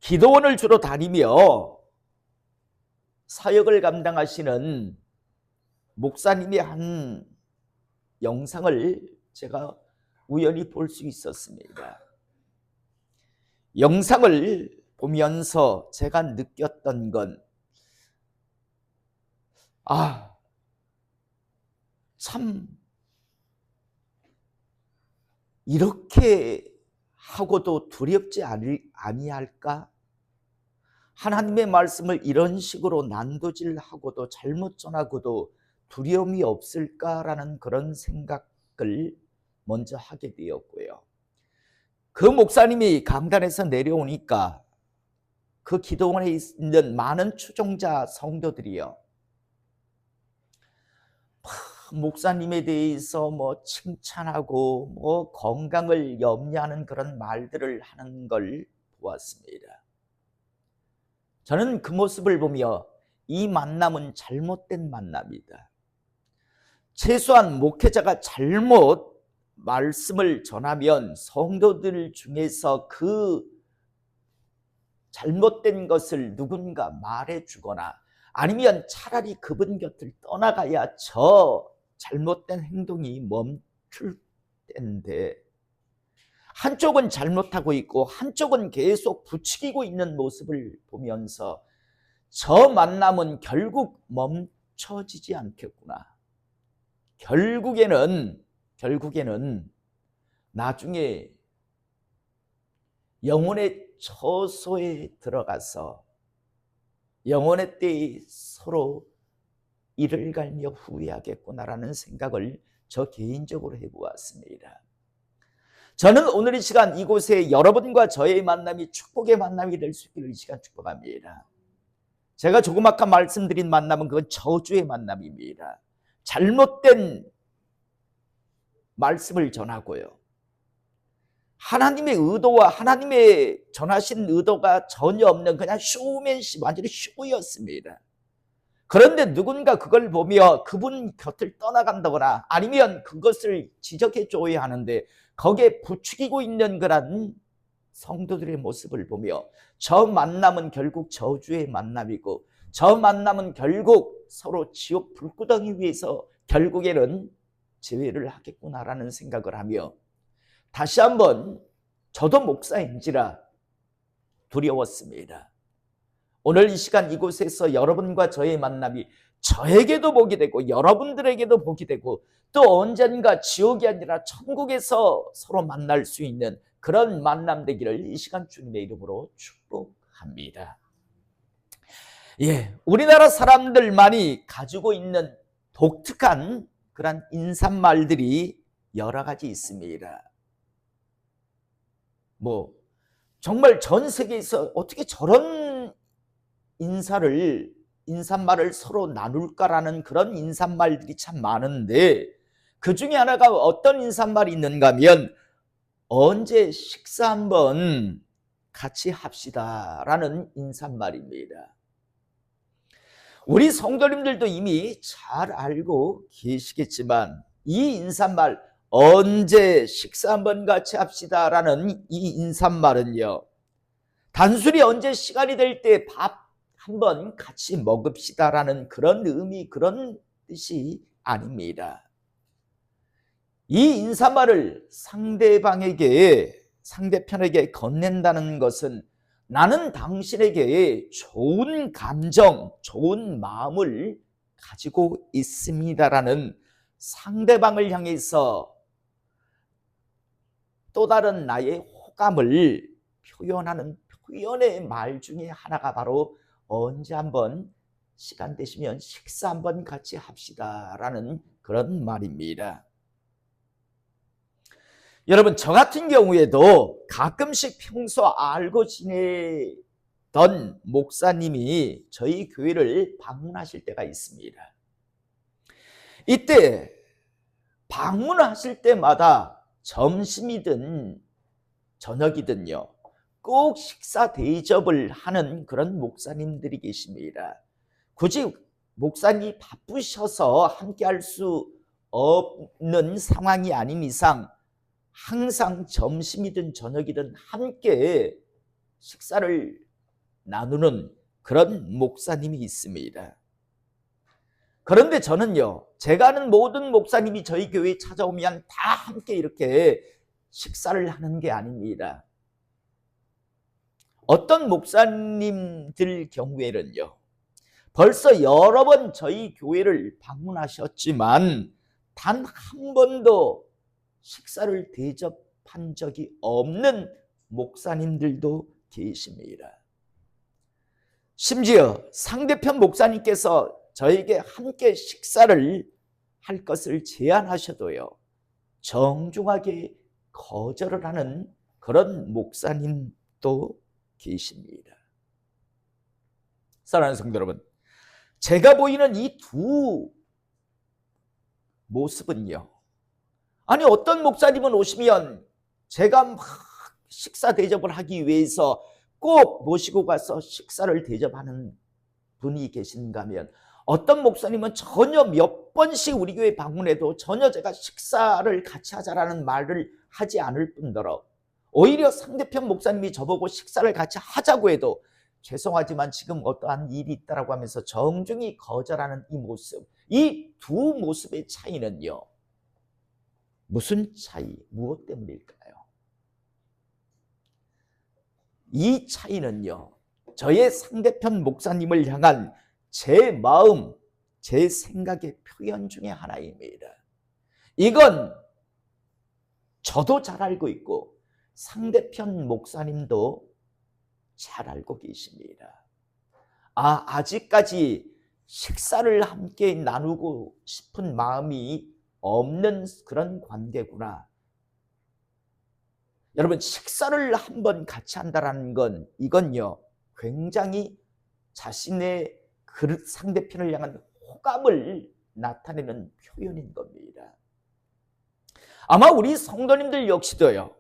기도원을 주로 다니며 사역을 감당하시는 목사님의 한 영상을 제가 우연히 볼 수 있었습니다. 영상을 보면서 제가 느꼈던 건, 참 이렇게 하고도 두렵지 아니할까? 하나님의 말씀을 이런 식으로 난도질하고도 잘못 전하고도 두려움이 없을까라는 그런 생각을 먼저 하게 되었고요. 그 목사님이 강단에서 내려오니까 그 기도원에 있는 많은 추종자 성도들이요, 목사님에 대해서 칭찬하고 건강을 염려하는 그런 말들을 하는 걸 보았습니다. 저는 그 모습을 보며 이 만남은 잘못된 만남이다. 최소한 목회자가 잘못 말씀을 전하면 성도들 중에서 그 잘못된 것을 누군가 말해주거나 아니면 차라리 그분 곁을 떠나가야 저 잘못된 행동이 멈출 텐데, 한쪽은 잘못하고 있고 한쪽은 계속 부추기고 있는 모습을 보면서 저 만남은 결국 멈춰지지 않겠구나. 결국에는 나중에 영혼의 처소에 들어가서 영혼의 때에 서로 이를 갈며 후회하겠구나라는 생각을 저 개인적으로 해보았습니다. 저는 오늘 이 시간 이곳에 여러분과 저의 만남이 축복의 만남이 될 수 있기를 이 시간 축복합니다. 제가 조그맣게 말씀드린 만남은 그건 저주의 만남입니다. 잘못된 말씀을 전하고요, 하나님의 의도와 하나님의 전하신 의도가 전혀 없는 그냥 쇼맨십, 완전히 쇼였습니다. 그런데 누군가 그걸 보며 그분 곁을 떠나간다거나 아니면 그것을 지적해 줘야 하는데 거기에 부추기고 있는 그런 성도들의 모습을 보며 저 만남은 결국 저주의 만남이고 저 만남은 결국 서로 지옥 불구덩이 위에서 결국에는 재회를 하겠구나라는 생각을 하며 다시 한번 저도 목사인지라 두려웠습니다. 오늘 이 시간 이곳에서 여러분과 저의 만남이 저에게도 복이 되고 여러분들에게도 복이 되고 또 언젠가 지옥이 아니라 천국에서 서로 만날 수 있는 그런 만남 되기를 이 시간 주님의 이름으로 축복합니다. 우리나라 사람들만이 가지고 있는 독특한 그런 인사말들이 여러 가지 있습니다. 정말 전 세계에서 어떻게 저런 인사말을 서로 나눌까라는 그런 인사말들이 참 많은데, 그 중에 하나가 어떤 인사말이 있는가 하면 언제 식사 한번 같이 합시다 라는 인사말입니다. 우리 성도님들도 이미 잘 알고 계시겠지만 이 인사말, 언제 식사 한번 같이 합시다 라는 이 인사말은요, 단순히 언제 시간이 될 때 밥 한번 같이 먹읍시다 라는 그런 의미, 그런 뜻이 아닙니다. 이 인사말을 상대편에게 건넨다는 것은 나는 당신에게 좋은 감정, 좋은 마음을 가지고 있습니다라는 상대방을 향해서 또 다른 나의 호감을 표현하는 표현의 말 중에 하나가 바로 언제 한번 시간 되시면 식사 한번 같이 합시다 라는 그런 말입니다. 여러분, 저 같은 경우에도 가끔씩 평소 알고 지내던 목사님이 저희 교회를 방문하실 때가 있습니다. 이때 방문하실 때마다 점심이든 저녁이든요, 꼭 식사 대접을 하는 그런 목사님들이 계십니다. 굳이 목사님이 바쁘셔서 함께 할 수 없는 상황이 아닌 이상 항상 점심이든 저녁이든 함께 식사를 나누는 그런 목사님이 있습니다. 그런데 저는요, 제가 아는 모든 목사님이 저희 교회에 찾아오면 다 함께 이렇게 식사를 하는 게 아닙니다. 어떤 목사님들 경우에는요, 벌써 여러 번 저희 교회를 방문하셨지만 단 한 번도 식사를 대접한 적이 없는 목사님들도 계십니다. 심지어 상대편 목사님께서 저에게 함께 식사를 할 것을 제안하셔도요, 정중하게 거절을 하는 그런 목사님도 계십니다. 사랑하는 성도 여러분, 제가 보이는 이 두 모습은요, 아니 어떤 목사님은 오시면 제가 막 식사 대접을 하기 위해서 꼭 모시고 가서 식사를 대접하는 분이 계신가 하면, 어떤 목사님은 전혀 몇 번씩 우리 교회 방문해도 전혀 제가 식사를 같이 하자라는 말을 하지 않을 뿐더러 오히려 상대편 목사님이 저보고 식사를 같이 하자고 해도 죄송하지만 지금 어떠한 일이 있다라고 하면서 정중히 거절하는 이 모습, 이 두 모습의 차이는요, 무슨 차이, 무엇 때문일까요? 이 차이는요, 저의 상대편 목사님을 향한 제 마음, 제 생각의 표현 중에 하나입니다. 이건 저도 잘 알고 있고 상대편 목사님도 잘 알고 계십니다. 아직까지 식사를 함께 나누고 싶은 마음이 없는 그런 관계구나. 여러분, 식사를 한번 같이 한다는 건 이건요, 굉장히 자신의 상대편을 향한 호감을 나타내는 표현인 겁니다. 아마 우리 성도님들 역시도요,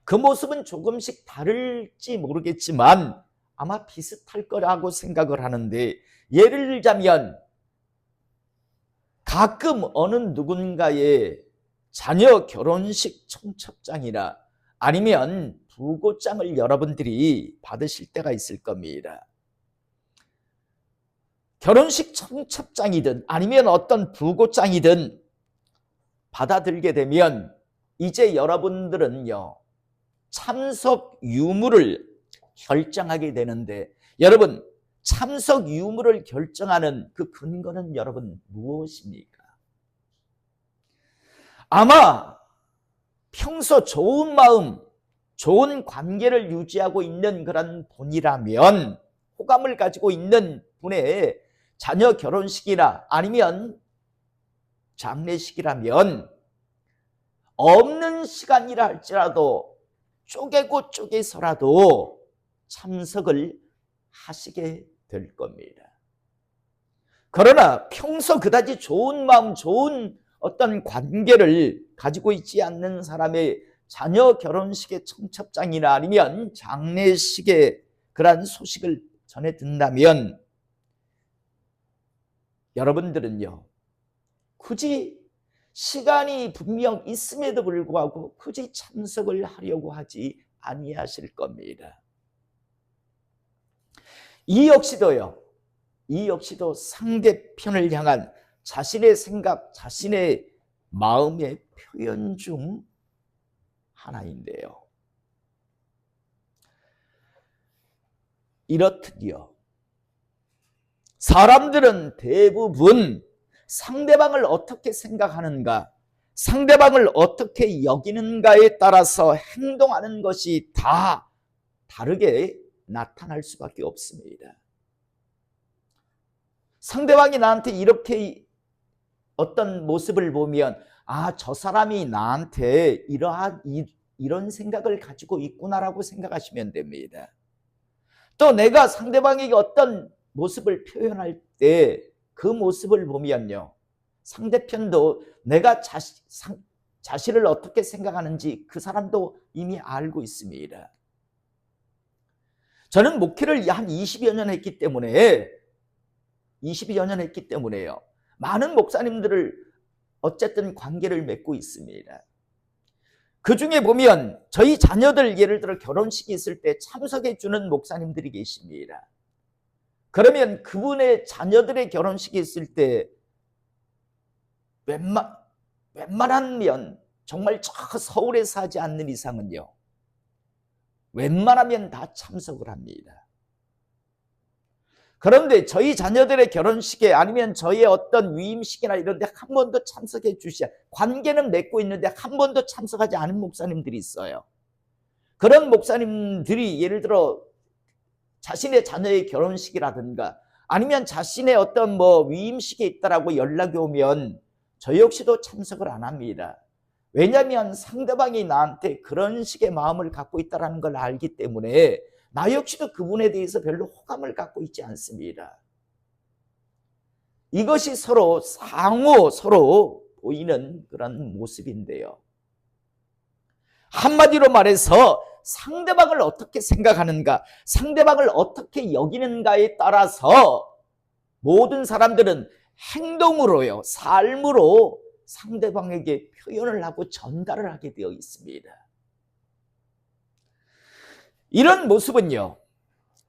그 모습은 조금씩 다를지 모르겠지만 아마 비슷할 거라고 생각을 하는데, 예를 들자면 가끔 어느 누군가의 자녀 결혼식 청첩장이나 아니면 부고장을 여러분들이 받으실 때가 있을 겁니다. 결혼식 청첩장이든 아니면 어떤 부고장이든 받아들게 되면 이제 여러분들은요, 참석 유무를 결정하게 되는데, 여러분, 참석 유무를 결정하는 그 근거는 여러분 무엇입니까? 아마 평소 좋은 마음, 좋은 관계를 유지하고 있는 그런 분이라면, 호감을 가지고 있는 분의 자녀 결혼식이나 아니면 장례식이라면 없는 시간이라 할지라도 쪼개고 쪼개서라도 참석을 하시게 될 겁니다. 그러나 평소 그다지 좋은 마음, 좋은 어떤 관계를 가지고 있지 않는 사람의 자녀 결혼식의 청첩장이나 아니면 장례식의 그러한 소식을 전해 듣는다면 여러분들은요, 굳이 시간이 분명 있음에도 불구하고 굳이 참석을 하려고 하지 아니하실 겁니다. 이 역시도 상대편을 향한 자신의 생각, 자신의 마음의 표현 중 하나인데요. 이렇듯요, 사람들은 대부분 상대방을 어떻게 생각하는가, 상대방을 어떻게 여기는가에 따라서 행동하는 것이 다 다르게 나타날 수밖에 없습니다. 상대방이 나한테 이렇게 어떤 모습을 보면, 저 사람이 나한테 이런 생각을 가지고 있구나라고 생각하시면 됩니다. 또 내가 상대방에게 어떤 모습을 표현할 때 그 모습을 보면요, 상대편도 내가 자신을 어떻게 생각하는지 그 사람도 이미 알고 있습니다. 저는 목회를 한 20여 년 했기 때문에요, 많은 목사님들을 어쨌든 관계를 맺고 있습니다. 그 중에 보면 저희 자녀들 예를 들어 결혼식이 있을 때 참석해 주는 목사님들이 계십니다. 그러면 그분의 자녀들의 결혼식이 있을 때 웬만하면 정말 저 서울에 사지 않는 이상은요, 웬만하면 다 참석을 합니다. 그런데 저희 자녀들의 결혼식에 아니면 저희의 어떤 위임식이나 이런 데 한 번도 참석해 주시지, 관계는 맺고 있는데 한 번도 참석하지 않은 목사님들이 있어요. 그런 목사님들이 예를 들어 자신의 자녀의 결혼식이라든가 아니면 자신의 어떤 위임식이 있다라고 연락이 오면 저 역시도 참석을 안 합니다. 왜냐하면 상대방이 나한테 그런 식의 마음을 갖고 있다는 걸 알기 때문에 나 역시도 그분에 대해서 별로 호감을 갖고 있지 않습니다. 이것이 서로 보이는 그런 모습인데요. 한마디로 말해서 상대방을 어떻게 생각하는가, 상대방을 어떻게 여기는가에 따라서 모든 사람들은 행동으로요, 삶으로 상대방에게 표현을 하고 전달을 하게 되어 있습니다. 이런 모습은요,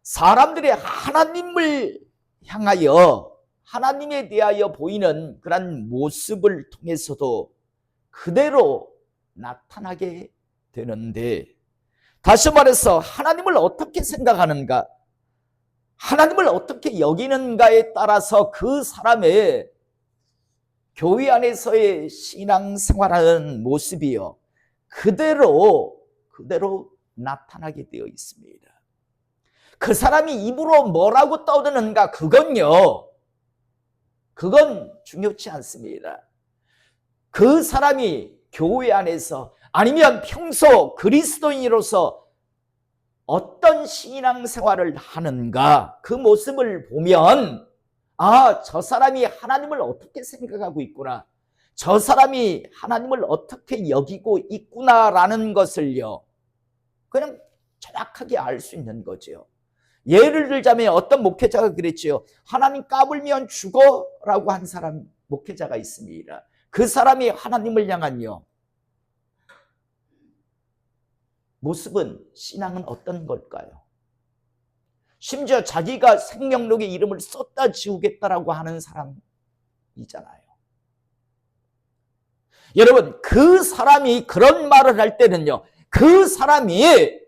사람들의 하나님을 향하여, 하나님에 대하여 보이는 그런 모습을 통해서도 그대로 나타나게 되는데, 다시 말해서 하나님을 어떻게 생각하는가, 하나님을 어떻게 여기는가에 따라서 그 사람의 교회 안에서의 신앙생활하는 모습이요, 그대로 나타나게 되어 있습니다. 그 사람이 입으로 뭐라고 떠드는가, 그건 중요치 않습니다. 그 사람이 교회 안에서 아니면 평소 그리스도인으로서 어떤 신앙생활을 하는가, 그 모습을 보면 저 사람이 하나님을 어떻게 생각하고 있구나, 저 사람이 하나님을 어떻게 여기고 있구나라는 것을요, 그냥 정확하게 알 수 있는 거죠. 예를 들자면 어떤 목회자가 그랬죠. 하나님 까불면 죽어 라고 한 사람, 목회자가 있습니다. 그 사람이 하나님을 향한요, 모습은, 신앙은 어떤 걸까요? 심지어 자기가 생명록에 이름을 썼다 지우겠다라고 하는 사람이잖아요. 여러분, 그 사람이 그런 말을 할 때는요, 그 사람이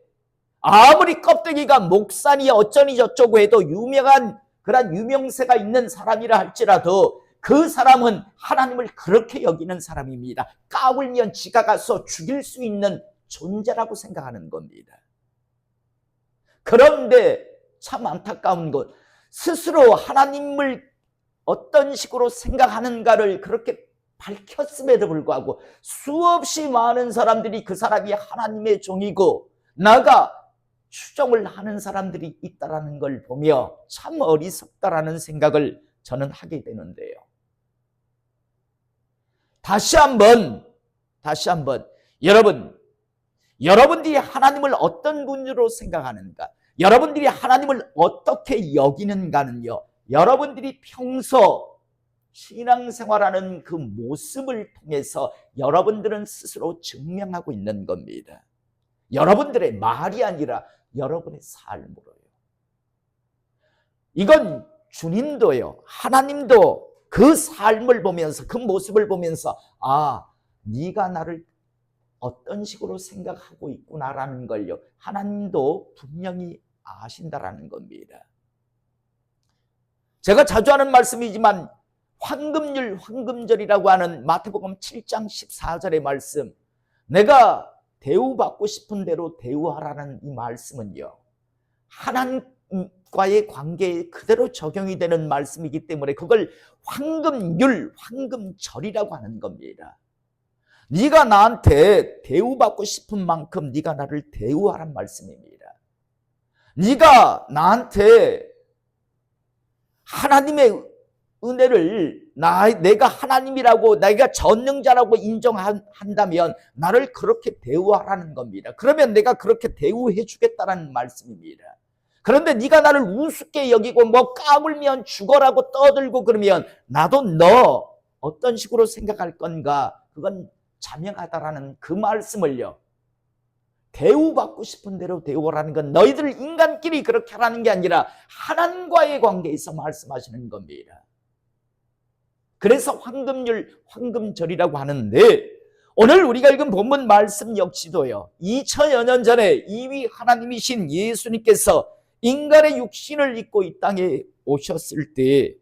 아무리 껍데기가 목산이 어쩌니 저쩌고 해도 유명한 그런 유명세가 있는 사람이라 할지라도 그 사람은 하나님을 그렇게 여기는 사람입니다. 까불면 지가 가서 죽일 수 있는 존재라고 생각하는 겁니다. 그런데 참 안타까운 것, 스스로 하나님을 어떤 식으로 생각하는가를 그렇게 밝혔음에도 불구하고 수없이 많은 사람들이 그 사람이 하나님의 종이고 나가 추정을 하는 사람들이 있다는 걸 보며 참 어리석다라는 생각을 저는 하게 되는데요. 다시 한번 여러분들이 하나님을 어떤 분으로 생각하는가, 여러분들이 하나님을 어떻게 여기는가는요, 여러분들이 평소 신앙생활하는 그 모습을 통해서 여러분들은 스스로 증명하고 있는 겁니다. 여러분들의 말이 아니라 여러분의 삶으로요. 이건 주님도요, 하나님도 그 삶을 보면서, 그 모습을 보면서 네가 나를 어떤 식으로 생각하고 있구나라는 걸요, 하나님도 분명히 아신다라는 겁니다. 제가 자주 하는 말씀이지만 황금절이라고 하는 마태복음 7장 14절의 말씀, 내가 대우받고 싶은 대로 대우하라는 이 말씀은요, 하나님과의 관계에 그대로 적용이 되는 말씀이기 때문에 그걸 황금절이라고 하는 겁니다. 네가 나한테 대우받고 싶은 만큼 네가 나를 대우하란 말씀입니다. 네가 나한테 하나님의 은혜를 내가 하나님이라고, 내가 전능자라고 인정한다면 나를 그렇게 대우하라는 겁니다. 그러면 내가 그렇게 대우해 주겠다는 말씀입니다. 그런데 네가 나를 우습게 여기고 까불면 죽어라고 떠들고 그러면 나도 너 어떤 식으로 생각할 건가, 그건 자명하다라는 그 말씀을요, 대우받고 싶은 대로 대우라는 건 너희들 인간끼리 그렇게 하라는 게 아니라 하나님과의 관계에서 말씀하시는 겁니다. 그래서 황금절이라고 하는데, 오늘 우리가 읽은 본문 말씀 역시도요, 2000여 년 전에 이위 하나님이신 예수님께서 인간의 육신을 입고 이 땅에 오셨을 때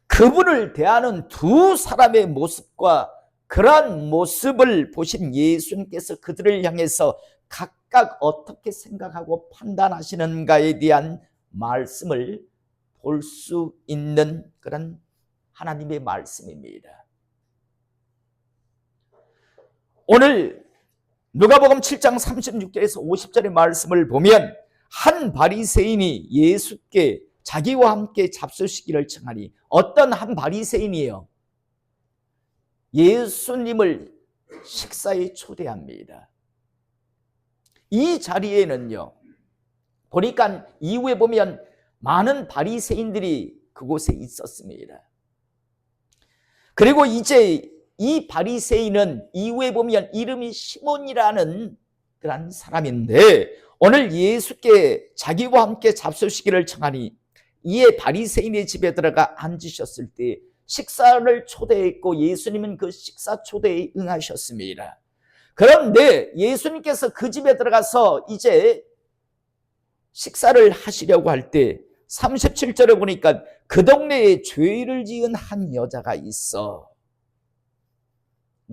그분을 대하는 두 사람의 모습과 그러한 모습을 보신 예수님께서 그들을 향해서 각각 어떻게 생각하고 판단하시는가에 대한 말씀을 볼 수 있는 그런 하나님의 말씀입니다. 오늘 누가복음 7장 36절에서 50절의 말씀을 보면 한 바리새인이 예수께 자기와 함께 잡수시기를 청하니, 어떤 한 바리새인이에요? 예수님을 식사에 초대합니다. 이 자리에는요, 보니까 이후에 보면 많은 바리새인들이 그곳에 있었습니다. 그리고 이제 이 바리새인은 이후에 보면 이름이 시몬이라는 그런 사람인데, 오늘 예수께 자기와 함께 잡수시기를 청하니 이에 바리새인의 집에 들어가 앉으셨을 때 식사를 초대했고 예수님은 그 식사 초대에 응하셨습니다. 그런데 예수님께서 그 집에 들어가서 이제 식사를 하시려고 할 때 37절에 보니까 그 동네에 죄를 지은 한 여자가 있어.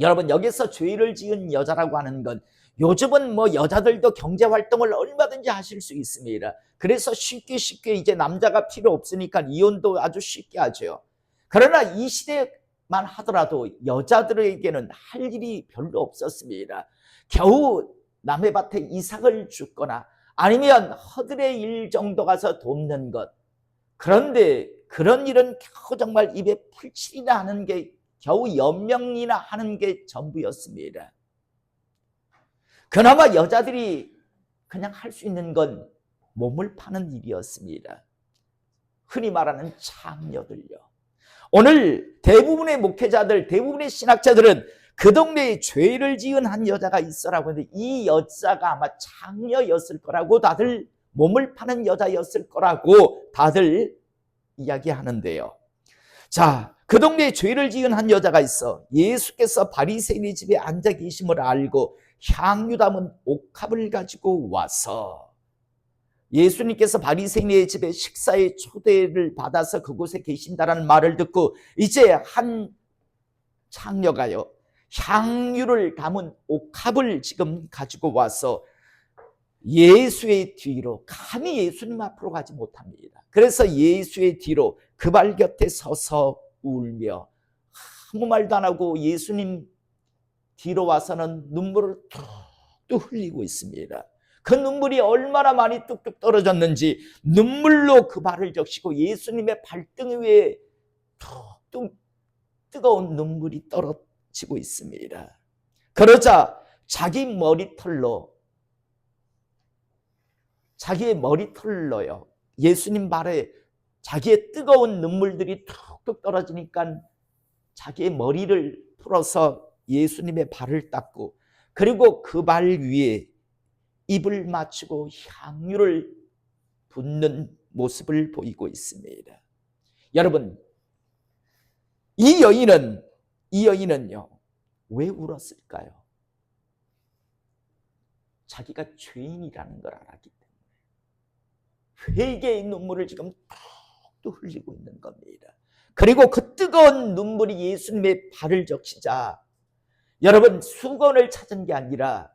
여러분, 여기서 죄를 지은 여자라고 하는 건, 요즘은 뭐 여자들도 경제활동을 얼마든지 하실 수 있습니다. 그래서 쉽게 이제 남자가 필요 없으니까 이혼도 아주 쉽게 하죠. 그러나 이 시대만 하더라도 여자들에게는 할 일이 별로 없었습니다. 겨우 남의 밭에 이삭을 줍거나 아니면 허들의 일 정도 가서 돕는 것. 그런데 그런 일은 겨우 정말 입에 풀칠이나 하는 게, 겨우 연명이나 하는 게 전부였습니다. 그나마 여자들이 그냥 할 수 있는 건 몸을 파는 일이었습니다. 흔히 말하는 창녀들요. 오늘 대부분의 목회자들, 대부분의 신학자들은 그 동네에 죄를 지은 한 여자가 있어라고 하는데, 이 여자가 아마 창녀였을 거라고, 다들 몸을 파는 여자였을 거라고 다들 이야기하는데요. 자, 그 동네에 죄를 지은 한 여자가 있어. 예수께서 바리새인의 집에 앉아 계심을 알고 향유 담은 옥합을 가지고 와서, 예수님께서 바리새인의 집에 식사의 초대를 받아서 그곳에 계신다라는 말을 듣고 이제 한 창녀가요, 향유를 담은 옥합을 지금 가지고 와서 예수의 뒤로, 감히 예수님 앞으로 가지 못합니다. 그래서 예수의 뒤로 그 발 곁에 서서 울며 아무 말도 안 하고 예수님 뒤로 와서는 눈물을 뚝뚝 흘리고 있습니다. 그 눈물이 얼마나 많이 뚝뚝 떨어졌는지 눈물로 그 발을 적시고 예수님의 발등 위에 뚝뚝 뜨거운 눈물이 떨어지고 있습니다. 그러자 자기의 머리털로요, 예수님 발에 자기의 뜨거운 눈물들이 툭툭 떨어지니까 자기의 머리를 풀어서 예수님의 발을 닦고, 그리고 그 발 위에 입을 맞추고 향유를 붓는 모습을 보이고 있습니다. 여러분, 이 여인은요, 왜 울었을까요? 자기가 죄인이라는 걸 알았기 때문에 회개의 눈물을 지금 뚝뚝 흘리고 있는 겁니다. 그리고 그 뜨거운 눈물이 예수님의 발을 적시자, 여러분, 수건을 찾은 게 아니라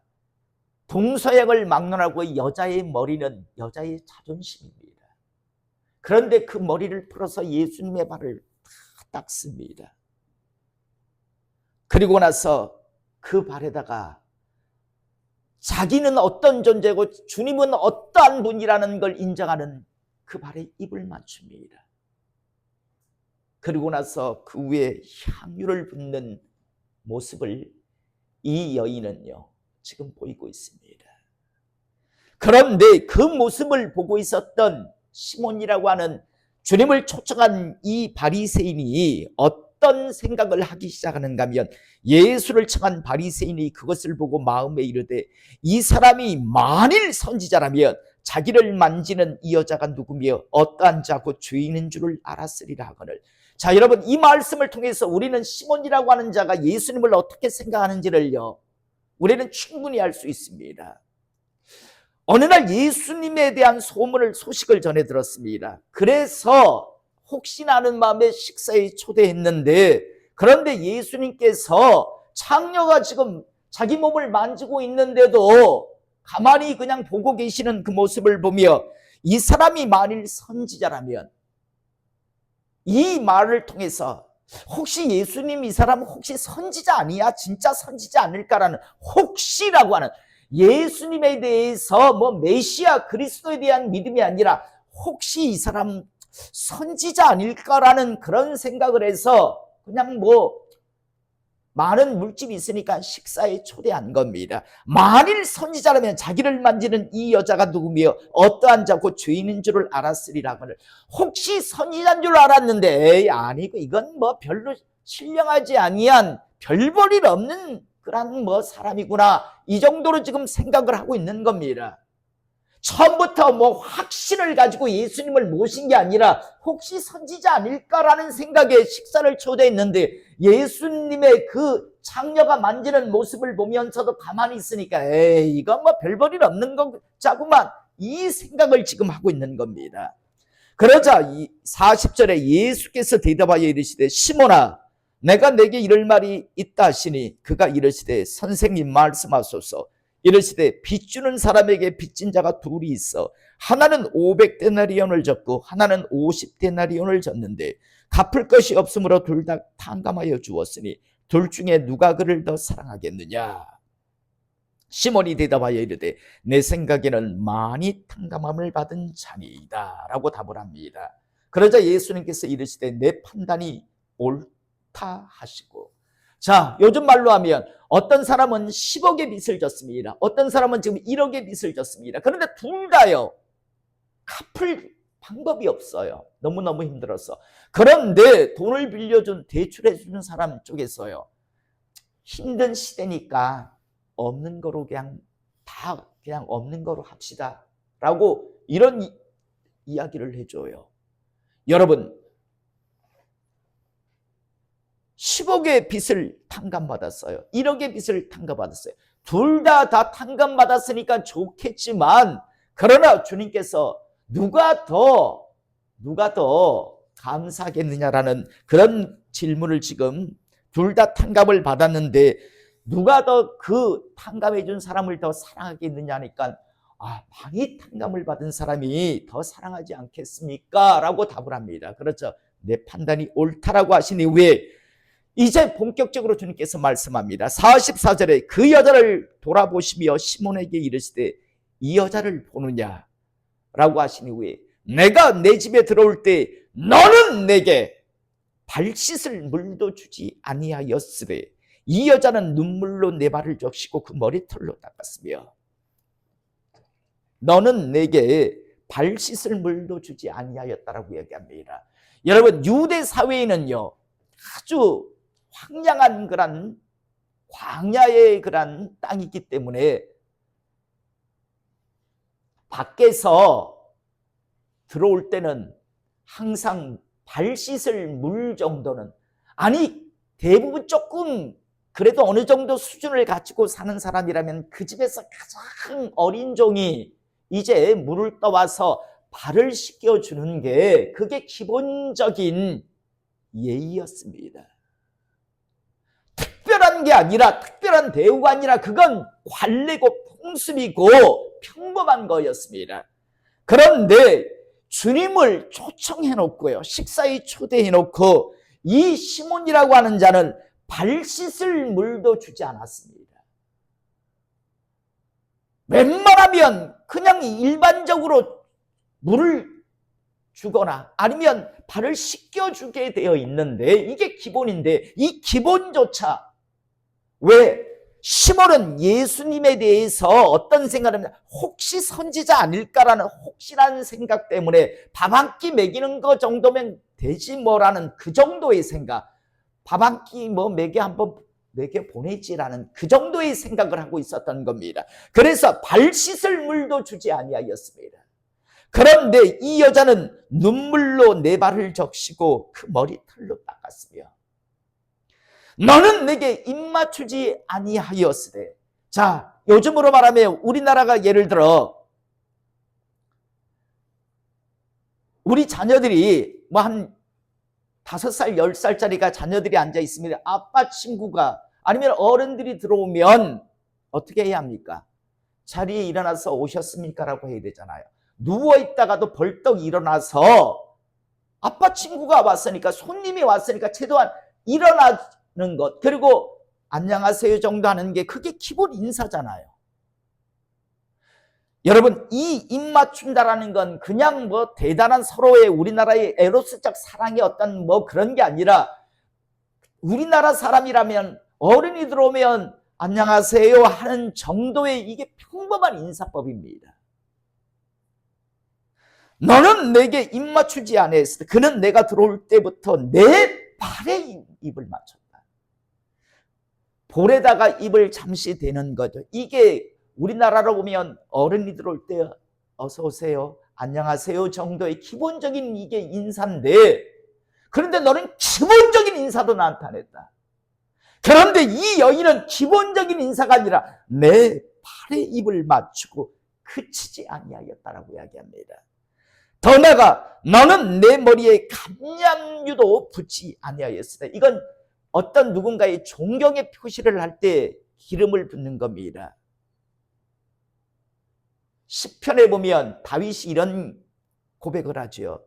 동서양을 막론하고 여자의 머리는 여자의 자존심입니다. 그런데 그 머리를 풀어서 예수님의 발을 다 닦습니다. 그리고 나서 그 발에다가 자기는 어떤 존재고 주님은 어떠한 분이라는 걸 인정하는 그 발에 입을 맞춥니다. 그리고 나서 그 위에 향유를 붓는 모습을 이 여인은요, 지금 보이고 있습니다. 그런데 그 모습을 보고 있었던 시몬이라고 하는 주님을 초청한 이 바리새인이 어떤 생각을 하기 시작하는가 하면 예수를 청한 바리새인이 그것을 보고 마음에 이르되 이 사람이 만일 선지자라면 자기를 만지는 이 여자가 누구며 어떠한 자고 죄인인 줄을 알았으리라 하거늘. 자, 여러분, 이 말씀을 통해서 우리는 시몬이라고 하는 자가 예수님을 어떻게 생각하는지를요, 우리는 충분히 알 수 있습니다. 어느 날 예수님에 대한 소식을 전해 들었습니다. 그래서 혹시나 하는 마음에 식사에 초대했는데, 그런데 예수님께서 창녀가 지금 자기 몸을 만지고 있는데도 가만히 그냥 보고 계시는 그 모습을 보며 이 사람이 만일 선지자라면, 이 말을 통해서 혹시 예수님 이 사람은 혹시 선지자 아니야? 진짜 선지자 아닐까라는, 혹시라고 하는, 예수님에 대해서 메시아 그리스도에 대한 믿음이 아니라 혹시 이 사람 선지자 아닐까라는 그런 생각을 해서 그냥 많은 물집이 있으니까 식사에 초대한 겁니다. 만일 선지자라면 자기를 만지는 이 여자가 누구며 어떠한 자고 죄인인 줄을 알았으리라. 혹시 선지자인 줄 알았는데 에이 아니고 이건 별로 신령하지 아니한 별 볼 일 없는 그런 사람이구나, 이 정도로 지금 생각을 하고 있는 겁니다. 처음부터 확신을 가지고 예수님을 모신 게 아니라 혹시 선지자 아닐까라는 생각에 식사를 초대했는데 예수님의 그 창녀가 만지는 모습을 보면서도 가만히 있으니까 에이 이건 별 볼 일 없는 거자구만, 이 생각을 지금 하고 있는 겁니다. 그러자 40절에 예수께서 대답하여 이르시되 시몬아 내가 내게 이럴 말이 있다 하시니 그가 이르시되 선생님 말씀하소서. 이르시되 빚 주는 사람에게 빚진 자가 둘이 있어 하나는 500데나리온을 졌고 하나는 50데나리온을 졌는데 갚을 것이 없으므로 둘 다 탕감하여 주었으니 둘 중에 누가 그를 더 사랑하겠느냐. 시몬이 대답하여 이르되 내 생각에는 많이 탕감함을 받은 자니이다 라고 답을 합니다. 그러자 예수님께서 이르시되 내 판단이 옳다 하시고, 자, 요즘 말로 하면 어떤 사람은 10억의 빚을 졌습니다. 어떤 사람은 지금 1억의 빚을 졌습니다. 그런데 둘 다요, 갚을 방법이 없어요. 너무너무 힘들어서. 그런데 돈을 빌려준, 대출해주는 사람 쪽에서요, 힘든 시대니까 없는 거로 그냥 없는 거로 합시다 라고 이런 이야기를 해줘요. 여러분, 10억의 빚을 탕감받았어요. 1억의 빚을 탕감받았어요. 둘 다 탕감받았으니까 좋겠지만, 그러나 주님께서 누가 더 감사하겠느냐라는 그런 질문을, 지금 둘 다 탕감을 받았는데 누가 더 그 탕감해 준 사람을 더 사랑하겠느냐 하니까 많이 탕감을 받은 사람이 더 사랑하지 않겠습니까? 라고 답을 합니다. 그렇죠. 내 판단이 옳다라고 하신 이후에 이제 본격적으로 주님께서 말씀합니다. 44절에 그 여자를 돌아보시며 시몬에게 이르시되 이 여자를 보느냐 라고 하신 이후에 내가 내 집에 들어올 때 너는 내게 발 씻을 물도 주지 아니하였으되 이 여자는 눈물로 내 발을 적시고 그 머리털로 닦았으며, 너는 내게 발 씻을 물도 주지 아니하였다라고 얘기합니다. 여러분, 유대 사회에는요 아주 황량한 그런 광야의 그런 땅이기 때문에 밖에서 들어올 때는 항상 발 씻을 물 정도는, 아니 대부분 조금 그래도 어느 정도 수준을 가지고 사는 사람이라면 그 집에서 가장 어린 종이 이제 물을 떠와서 발을 씻겨주는 게 그게 기본적인 예의였습니다. 특별한 게 아니라, 특별한 대우가 아니라 그건 관례고 풍습이고 평범한 거였습니다. 그런데 주님을 초청해 놓고요, 식사에 초대해 놓고 이 시몬이라고 하는 자는 발 씻을 물도 주지 않았습니다. 웬만하면 그냥 일반적으로 물을 주거나 아니면 발을 씻겨주게 되어 있는데 이게 기본인데, 이 기본조차, 왜 시몬은 예수님에 대해서 어떤 생각을 합니다. 혹시 선지자 아닐까라는 혹시라는 생각 때문에 밥 한 끼 먹이는 거 정도면 되지 뭐라는 그 정도의 생각, 밥 한 끼 뭐 매개 한번 매개 보내지라는 그 정도의 생각을 하고 있었던 겁니다. 그래서 발 씻을 물도 주지 아니하였습니다. 그런데 이 여자는 눈물로 내 발을 적시고 그 머리털로 닦았으며 너는 내게 입맞추지 아니하였으되. 자, 요즘으로 말하면 우리나라가 예를 들어 우리 자녀들이 뭐 한 5살, 10살짜리가 자녀들이 앉아 있으면 아빠 친구가 아니면 어른들이 들어오면 어떻게 해야 합니까? 자리에 일어나서 오셨습니까? 라고 해야 되잖아요. 누워있다가도 벌떡 일어나서 아빠 친구가 왔으니까, 손님이 왔으니까 최소한 일어나는 것, 그리고 안녕하세요 정도 하는 게 그게 기본 인사잖아요. 여러분, 이 입맞춘다라는 건 그냥 뭐 대단한 서로의 우리나라의 에로스적 사랑의 어떤 뭐 그런 게 아니라 우리나라 사람이라면 어른이 들어오면 안녕하세요 하는 정도의 이게 평범한 인사법입니다. 너는 내게 입맞추지 아니했으되 그는 내가 들어올 때부터 내 발에 입을 맞췄다. 볼에다가 입을 잠시 대는 거죠. 이게 우리나라로 보면 어른이 들어올 때 어서 오세요, 안녕하세요 정도의 기본적인 이게 인사인데, 그런데 너는 기본적인 인사도 나한테 안 했다. 그런데 이 여인은 기본적인 인사가 아니라 내 팔에 입을 맞추고 그치지 아니하였다라고 이야기합니다. 더 나아가 너는 내 머리에 감람유도 붓지 아니하였으되. 이건 어떤 누군가의 존경의 표시를 할 때 기름을 붓는 겁니다. 시편에 보면 다윗이 이런 고백을 하죠.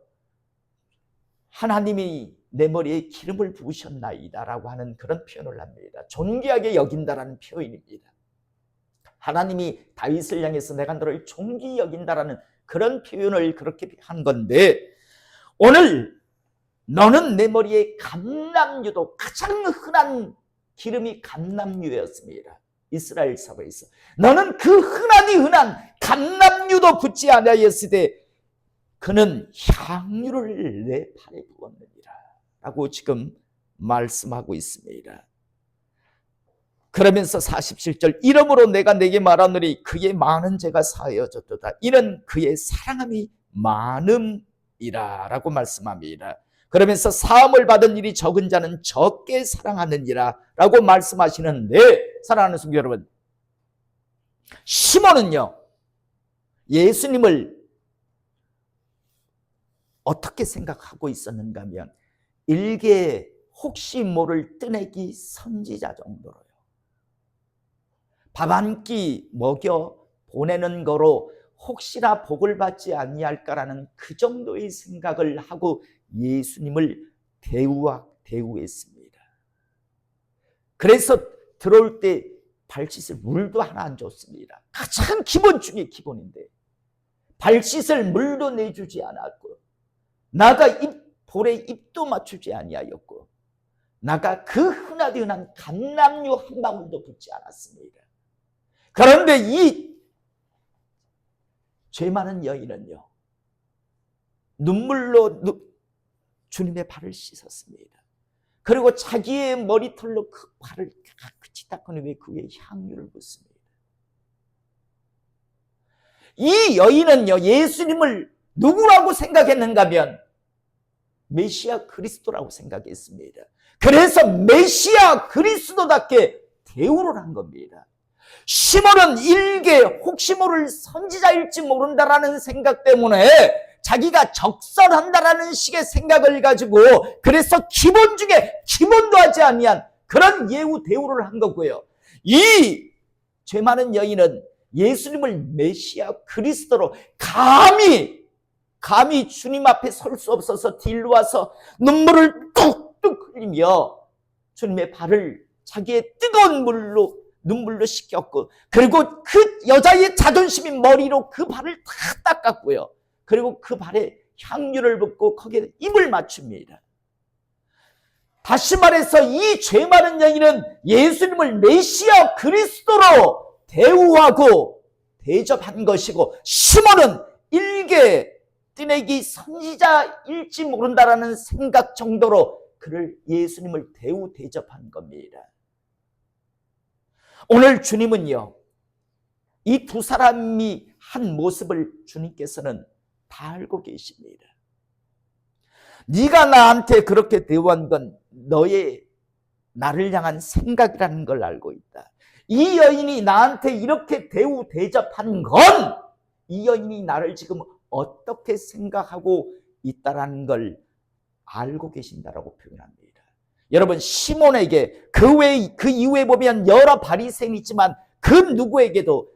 하나님이 내 머리에 기름을 부으셨나이다 라고 하는 그런 표현을 합니다. 존귀하게 여긴다라는 표현입니다. 하나님이 다윗을 향해서 내가 너를 존귀히 여긴다라는 그런 표현을 그렇게 한 건데, 오늘 너는 내 머리에 감람유도, 가장 흔한 기름이 감람유였습니다. 이스라엘 사회에서 너는 그 흔한 감람유도 붓지 아니하였으되 그는 향유를 내 팔에 부었느니라 라고 지금 말씀하고 있습니다. 그러면서 47절 이러므로 내가 내게 말하노니 그의 많은 죄가 사하여졌도다. 이는 그의 사랑함이 많음이라 라고 말씀합니다. 그러면서 사함을 받은 일이 적은 자는 적게 사랑하느니라 라고 말씀하시는데, 사랑하는 성도 여러분, 시몬은요 예수님을 어떻게 생각하고 있었는가 하면 일개 혹시 모를 뜨내기 선지자 정도로요. 밥 한 끼 먹여 보내는 거로 혹시나 복을 받지 아니할까라는 그 정도의 생각을 하고 예수님을 대우했습니다. 그래서 들어올 때 발 씻을 물도 하나 안 줬습니다. 가장 기본 중에 기본인데 발 씻을 물도 내주지 않았고, 나가 볼에 입도 맞추지 아니하였고, 나가 그 흔한 감람유 한 방울도 붓지 않았습니다. 그런데 이 죄 많은 여인은요 눈물로 주님의 발을 씻었습니다. 그리고 자기의 머리털로 그 발을 깨끗이 닦은 후에 그 위에 향유를 붓습니다. 이 여인은요 예수님을 누구라고 생각했는가 하면 메시아 그리스도라고 생각했습니다. 그래서 메시아 그리스도답게 대우를 한 겁니다. 시몬은 일개 혹시 모를 선지자일지 모른다라는 생각 때문에 자기가 적설한다라는 식의 생각을 가지고, 그래서 기본 중에 기본도 하지 아니한 그런 예우 대우를 한 거고요. 이 죄 많은 여인은 예수님을 메시아 그리스도로 감히 주님 앞에 설 수 없어서 뒤로 와서 눈물을 뚝뚝 흘리며 주님의 발을 자기의 뜨거운 눈물로 씻겼고, 그리고 그 여자의 자존심인 머리로 그 발을 다 닦았고요. 그리고 그 발에 향유를 붓고 거기에 입을 맞춥니다. 다시 말해서 이 죄 많은 여인은 예수님을 메시아 그리스도로 대우하고 대접한 것이고, 시몬은 일개 뜨내기 선지자일지 모른다라는 생각 정도로 그를 예수님을 대우 대접한 겁니다. 오늘 주님은요, 이 두 사람이 한 모습을 주님께서는 다 알고 계십니다. 네가 나한테 그렇게 대우한 건 너의 나를 향한 생각이라는 걸 알고 있다. 이 여인이 나한테 이렇게 대우 대접한 건 이 여인이 나를 지금 어떻게 생각하고 있다라는 걸 알고 계신다라고 표현합니다. 여러분, 시몬에게 그 이후에 보면 여러 바리새인이 있지만 그 누구에게도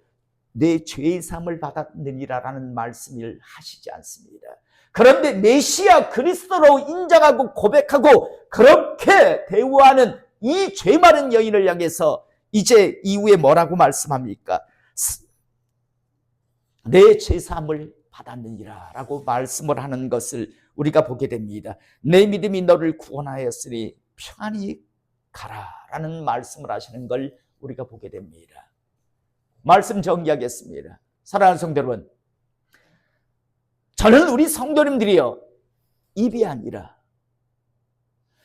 내 죄의 사함을 받았느니라라는 말씀을 하시지 않습니다. 그런데 메시아 그리스도로 인정하고 고백하고 그렇게 대우하는 이 죄 많은 여인을 향해서 이제 이후에 뭐라고 말씀합니까? 내 죄 사함을 받았느니라 라고 말씀을 하는 것을 우리가 보게 됩니다. 내 믿음이 너를 구원하였으니 평안히 가라 라는 말씀을 하시는 걸 우리가 보게 됩니다. 말씀 정리하겠습니다. 사랑하는 성도 여러분, 저는 우리 성도님들이요, 입이 아니라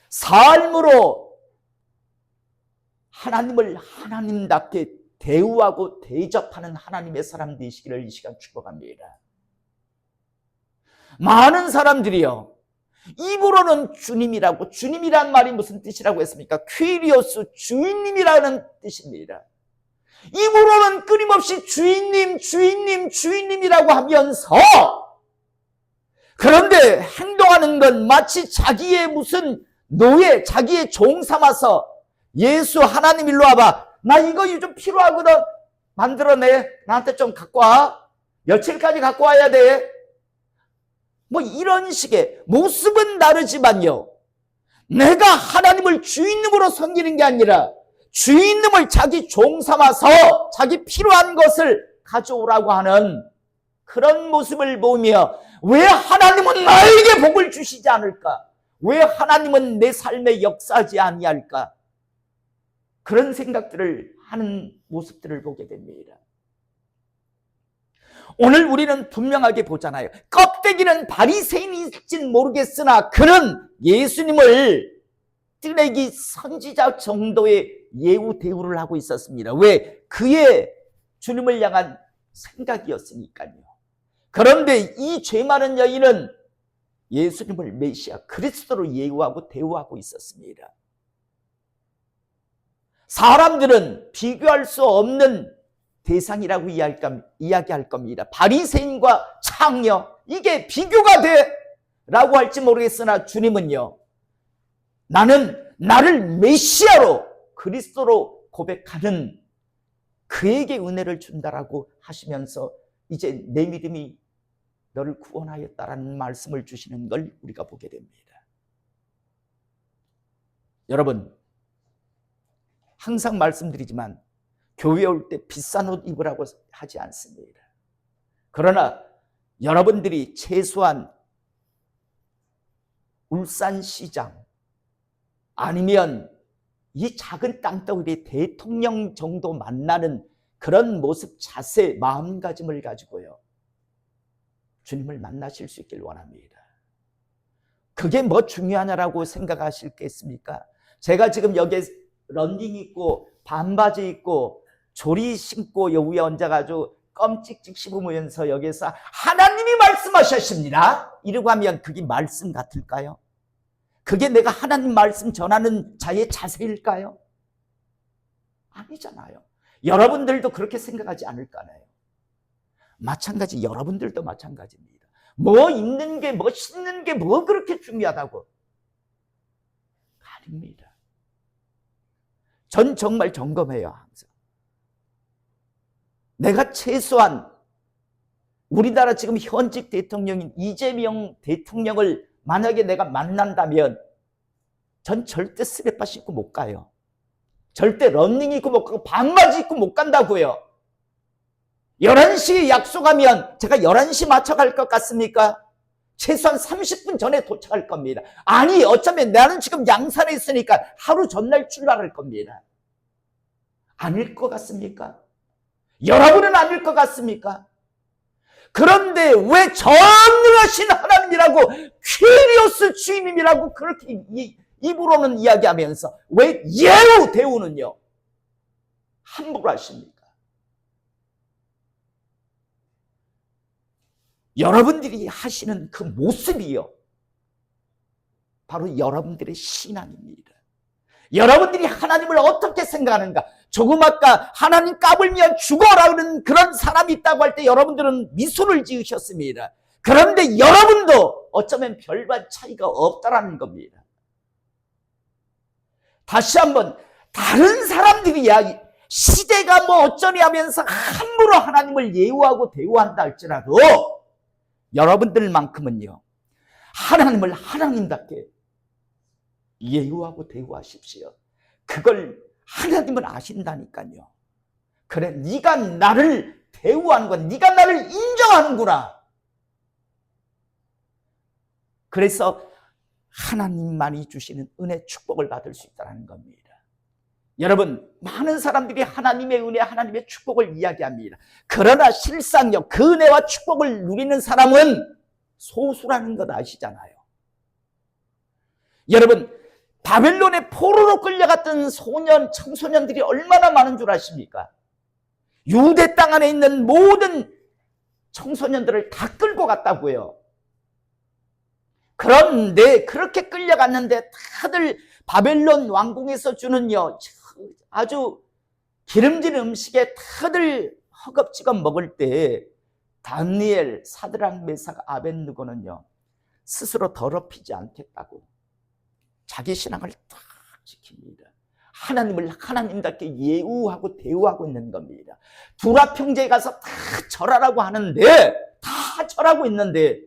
삶으로 하나님을 하나님답게 대우하고 대접하는 하나님의 사람 되시기를 이 시간 축복합니다. 많은 사람들이요, 입으로는 주님이라고, 주님이란 말이 무슨 뜻이라고 했습니까? 퀴리오스, 주인님이라는 뜻입니다. 입으로는 끊임없이 주인님, 주인님, 주인님이라고 하면서 그런데 행동하는 건 마치 자기의 무슨 노예, 자기의 종 삼아서 예수 하나님 일로 와봐. 나 이거 좀 필요하거든. 만들어내. 나한테 좀 갖고 와. 며칠까지 갖고 와야 돼. 뭐 이런 식의 모습은 다르지만요, 내가 하나님을 주인님으로 섬기는 게 아니라 주인님을 자기 종 삼아서 자기 필요한 것을 가져오라고 하는 그런 모습을 보며 왜 하나님은 나에게 복을 주시지 않을까? 왜 하나님은 내 삶에 역사하지 아니할까? 그런 생각들을 하는 모습들을 보게 됩니다. 오늘 우리는 분명하게 보잖아요. 껍데기는 바리새인일진 모르겠으나 그는 예수님을 뜨내기 선지자 정도의 예우 대우를 하고 있었습니다. 왜? 그의 주님을 향한 생각이었으니까요. 그런데 이 죄 많은 여인은 예수님을 메시아 그리스도로 예우하고 대우하고 있었습니다. 사람들은 비교할 수 없는 대상이라고 이야기할 겁니다. 바리새인과 창녀, 이게 비교가 돼? 라고 할지 모르겠으나 주님은요, 나는 나를 메시아로 그리스도로 고백하는 그에게 은혜를 준다라고 하시면서 이제 내 믿음이 너를 구원하였다라는 말씀을 주시는 걸 우리가 보게 됩니다. 여러분, 항상 말씀드리지만 교회 올 때 비싼 옷 입으라고 하지 않습니다. 그러나 여러분들이 최소한 울산시장 아니면 이 작은 땅덩어리 대통령 정도 만나는 그런 모습, 자세, 마음가짐을 가지고요, 주님을 만나실 수 있길 원합니다. 그게 뭐 중요하냐라고 생각하실겠습니까? 제가 지금 여기에 런닝 입고 반바지 입고 조리 신고 요 위에 얹어가지고 껌 찍찍 씹으면서 여기서 하나님이 말씀하셨습니다 이러고 하면 그게 말씀 같을까요? 그게 내가 하나님 말씀 전하는 자의 자세일까요? 아니잖아요. 여러분들도 그렇게 생각하지 않을까요? 마찬가지, 여러분들도 마찬가지입니다. 뭐 입는 게, 뭐 신는 게 뭐 그렇게 중요하다고? 아닙니다. 전 정말 점검해요, 항상. 내가 최소한 우리나라 지금 현직 대통령인 이재명 대통령을 만약에 내가 만난다면 전 절대 스레빠 신고 못 가요. 절대 런닝 입고 못 가고 반바지 입고 못 간다고요. 11시에 약속하면 제가 11시 맞춰 갈 것 같습니까? 최소한 30분 전에 도착할 겁니다. 아니, 어쩌면 나는 지금 양산에 있으니까 하루 전날 출발할 겁니다. 아닐 것 같습니까? 여러분은 아닐 것 같습니까? 그런데 왜 전능하신 하나님이라고 퀴리오스 주인님이라고 그렇게 입으로는 이야기하면서 왜 예우 대우는요 함부로 하십니까? 여러분들이 하시는 그 모습이요 바로 여러분들의 신앙입니다. 여러분들이 하나님을 어떻게 생각하는가? 조금 아까 하나님 까불면 죽어라는 그런 사람이 있다고 할 때 여러분들은 미소를 지으셨습니다. 그런데 여러분도 어쩌면 별반 차이가 없다라는 겁니다. 다시 한번 다른 사람들이 이야기 시대가 뭐 어쩌니 하면서 함부로 하나님을 예우하고 대우한다 할지라도 여러분들만큼은요 하나님을 하나님답게 예우하고 대우하십시오. 그걸 하나님은 아신다니까요. 그래 네가 나를 대우하는 건 네가 나를 인정하는구나. 그래서 하나님만이 주시는 은혜 축복을 받을 수 있다는 겁니다. 여러분 많은 사람들이 하나님의 은혜 하나님의 축복을 이야기합니다. 그러나 실상요 그 은혜와 축복을 누리는 사람은 소수라는 것 아시잖아요. 여러분 바벨론의 포로로 끌려갔던 소년 청소년들이 얼마나 많은 줄 아십니까? 유대 땅 안에 있는 모든 청소년들을 다 끌고 갔다고요. 그런데 그렇게 끌려갔는데 다들 바벨론 왕궁에서 주는요 아주 기름진 음식에 다들 허겁지겁 먹을 때 다니엘, 사드락, 메삭, 아벳느고는요 스스로 더럽히지 않겠다고 자기 신앙을 딱 지킵니다. 하나님을 하나님답게 예우하고 대우하고 있는 겁니다. 두랍 형제에 가서 다 절하라고 하는데 다 절하고 있는데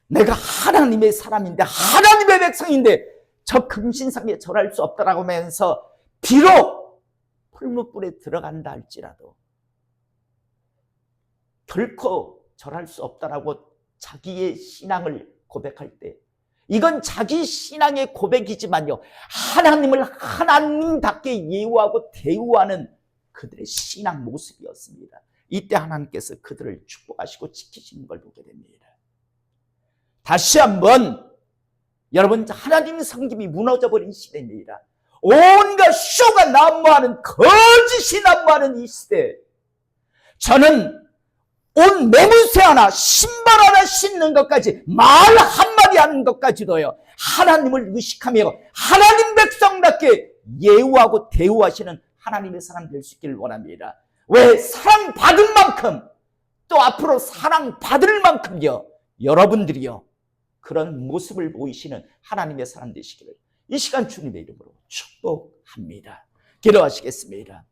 내가 하나님의 사람인데 하나님의 백성인데 저 금신상에 절할 수 없다라고 하면서 비록 풀무불에 들어간다 할지라도 결코 절할 수 없다라고 자기의 신앙을 고백할 때 이건 자기 신앙의 고백이지만요 하나님을 하나님답게 예우하고 대우하는 그들의 신앙 모습이었습니다. 이때 하나님께서 그들을 축복하시고 지키시는 걸 보게 됩니다. 다시 한번 여러분 하나님 성김이 무너져버린 시대입니다. 온갖 쇼가 난무하는 거짓이 난무하는 이 시대 저는 온 매무새 하나 신발 하나 신는 것까지 말 한마디 하는 것까지도요 하나님을 의식하며 하나님 백성답게 예우하고 대우하시는 하나님의 사람 될 수 있기를 원합니다. 왜? 사랑받은 만큼 또 앞으로 사랑받을 만큼요 여러분들이요 그런 모습을 보이시는 하나님의 사람 되시기를 이 시간 주님의 이름으로 축복합니다. 기도하시겠습니다.